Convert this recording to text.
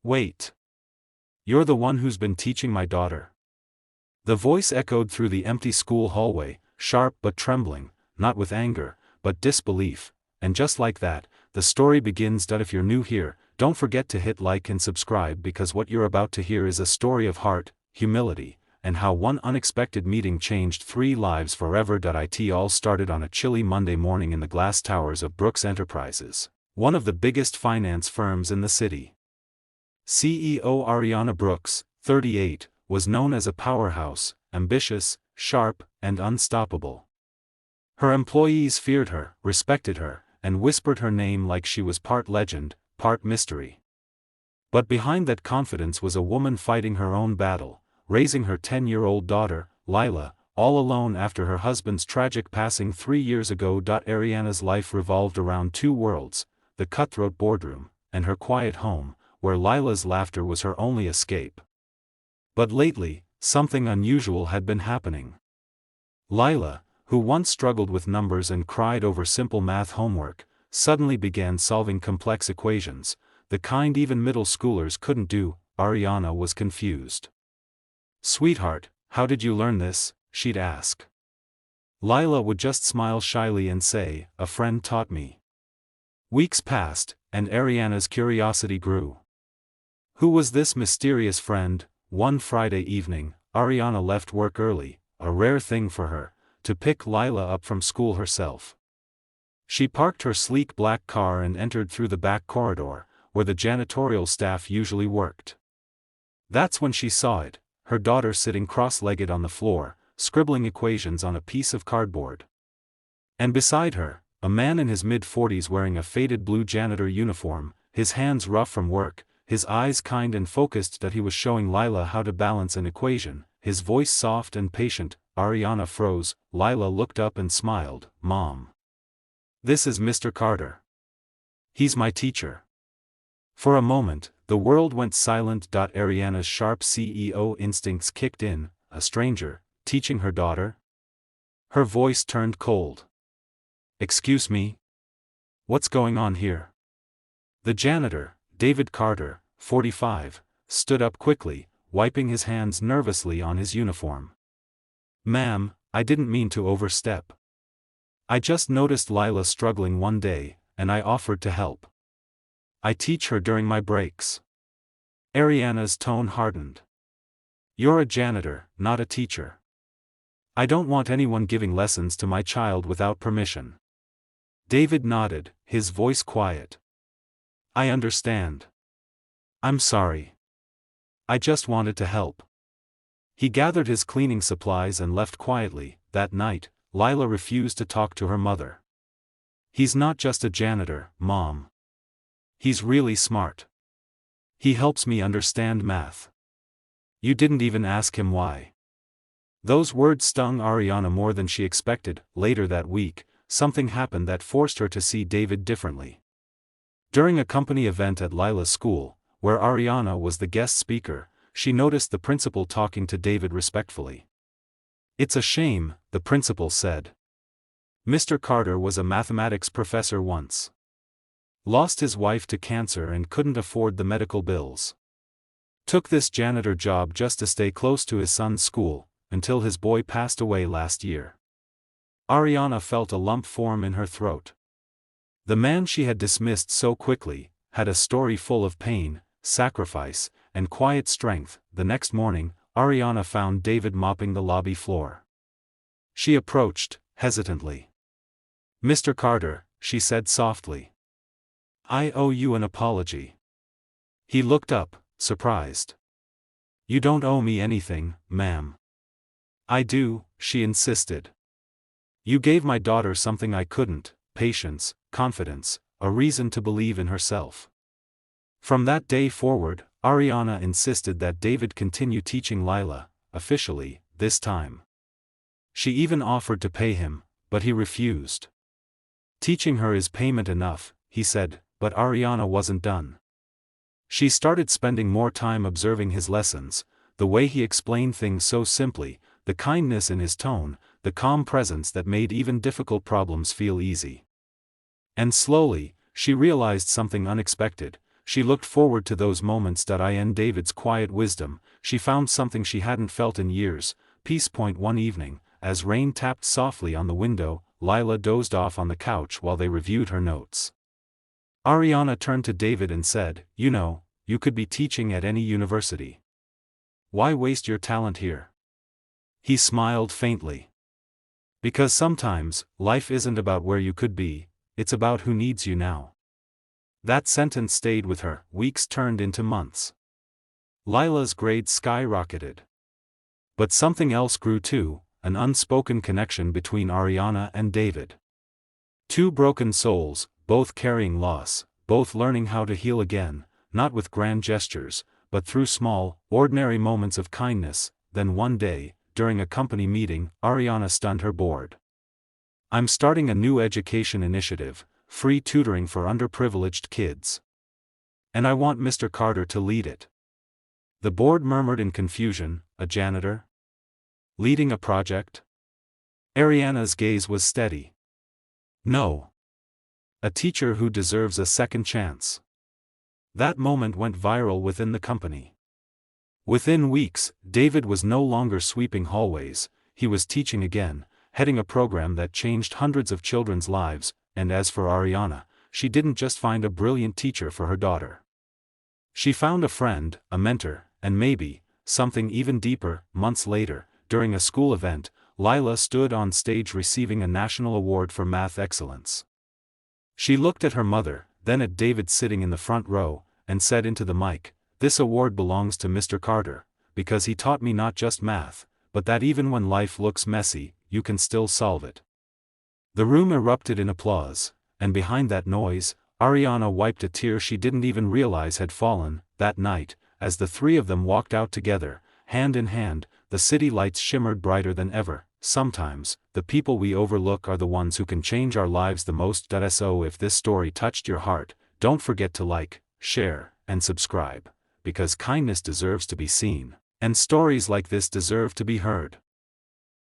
Wait. You're the one who's been teaching my daughter? The voice echoed through the empty school hallway, sharp but trembling, not with anger, but disbelief, and just like that, the story begins. If you're new here, don't forget to hit like and subscribe because what you're about to hear is a story of heart, humility, and how one unexpected meeting changed 3 lives forever. It all started on a chilly Monday morning in the glass towers of Brooks Enterprises, one of the biggest finance firms in the city. CEO Ariana Brooks, 38, was known as a powerhouse, ambitious, sharp, and unstoppable. Her employees feared her, respected her, and whispered her name like she was part legend, part mystery. But behind that confidence was a woman fighting her own battle, raising her 10-year-old daughter, Lila, all alone after her husband's tragic passing 3 years ago. Ariana's life revolved around 2 worlds, the cutthroat boardroom, and her quiet home, where Lila's laughter was her only escape. But lately, something unusual had been happening. Lila, who once struggled with numbers and cried over simple math homework, suddenly began solving complex equations, the kind even middle schoolers couldn't do. Ariana was confused. "Sweetheart, how did you learn this?" she'd ask. Lila would just smile shyly and say, "A friend taught me." Weeks passed, and Ariana's curiosity grew. Who was this mysterious friend? One Friday evening, Ariana left work early, a rare thing for her, to pick Lila up from school herself. She parked her sleek black car and entered through the back corridor, where the janitorial staff usually worked. That's when she saw it, her daughter sitting cross-legged on the floor, scribbling equations on a piece of cardboard. And beside her, a man in his mid-40s wearing a faded blue janitor uniform, his hands rough from work, his eyes kind and focused. He was showing Lila how to balance an equation, his voice soft and patient. Ariana froze. Lila looked up and smiled. "Mom. This is Mr. Carter. He's my teacher." For a moment, the world went silent. Ariana's sharp CEO instincts kicked in. A stranger, teaching her daughter? Her voice turned cold. "Excuse me? What's going on here?" The janitor, David Carter, 45, stood up quickly, wiping his hands nervously on his uniform. "Ma'am, I didn't mean to overstep. I just noticed Lila struggling one day, and I offered to help. I teach her during my breaks." Ariana's tone hardened. "You're a janitor, not a teacher. I don't want anyone giving lessons to my child without permission." David nodded, his voice quiet. "I understand. I'm sorry. I just wanted to help." He gathered his cleaning supplies and left quietly. That night, Lila refused to talk to her mother. "He's not just a janitor, Mom. He's really smart. He helps me understand math." "You didn't even ask him why." Those words stung Ariana more than she expected. Later that week, something happened that forced her to see David differently. During a company event at Lila's school, where Ariana was the guest speaker, she noticed the principal talking to David respectfully. "It's a shame," the principal said. "Mr. Carter was a mathematics professor once. Lost his wife to cancer and couldn't afford the medical bills. Took this janitor job just to stay close to his son's school, until his boy passed away last year." Ariana felt a lump form in her throat. The man she had dismissed so quickly, had a story full of pain, sacrifice, and quiet strength. The next morning, Ariana found David mopping the lobby floor. She approached, hesitantly. "Mr. Carter," she said softly. "I owe you an apology." He looked up, surprised. "You don't owe me anything, ma'am." "I do," she insisted. "You gave my daughter something I couldn't: patience, confidence, a reason to believe in herself." From that day forward, Ariana insisted that David continue teaching Lila, officially, this time. She even offered to pay him, but he refused. "Teaching her is payment enough," he said, but Ariana wasn't done. She started spending more time observing his lessons, the way he explained things so simply, the kindness in his tone, the calm presence that made even difficult problems feel easy. And slowly, she realized something unexpected. she looked forward to those moments. In David's quiet wisdom, she found something she hadn't felt in years, peace. One evening, as rain tapped softly on the window, Lila dozed off on the couch while they reviewed her notes. Ariana turned to David and said, "You know, you could be teaching at any university. Why waste your talent here?" He smiled faintly. "Because sometimes, life isn't about where you could be, it's about who needs you now." That sentence stayed with her. Weeks turned into months. Lila's grades skyrocketed. But something else grew too, an unspoken connection between Ariana and David. Two broken souls, both carrying loss, both learning how to heal again, not with grand gestures, but through small, ordinary moments of kindness. Then one day, during a company meeting, Ariana stunned her board. "I'm starting a new education initiative, free tutoring for underprivileged kids. And I want Mr. Carter to lead it." The board murmured in confusion. "A janitor? Leading a project?" Ariana's gaze was steady. "No. A teacher who deserves a second chance." That moment went viral within the company. Within weeks, David was no longer sweeping hallways, he was teaching again, heading a program that changed hundreds of children's lives. And as for Ariana, she didn't just find a brilliant teacher for her daughter. She found a friend, a mentor, and maybe, something even deeper. Months later, during a school event, Lila stood on stage receiving a national award for math excellence. She looked at her mother, then at David sitting in the front row, and said into the mic, "This award belongs to Mr. Carter, because he taught me not just math, but that even when life looks messy, you can still solve it." The room erupted in applause, and behind that noise, Ariana wiped a tear she didn't even realize had fallen. That night, as the three of them walked out together, hand in hand, the city lights shimmered brighter than ever. Sometimes, the people we overlook are the ones who can change our lives the most. So if this story touched your heart, don't forget to like, share, and subscribe, because kindness deserves to be seen, and stories like this deserve to be heard.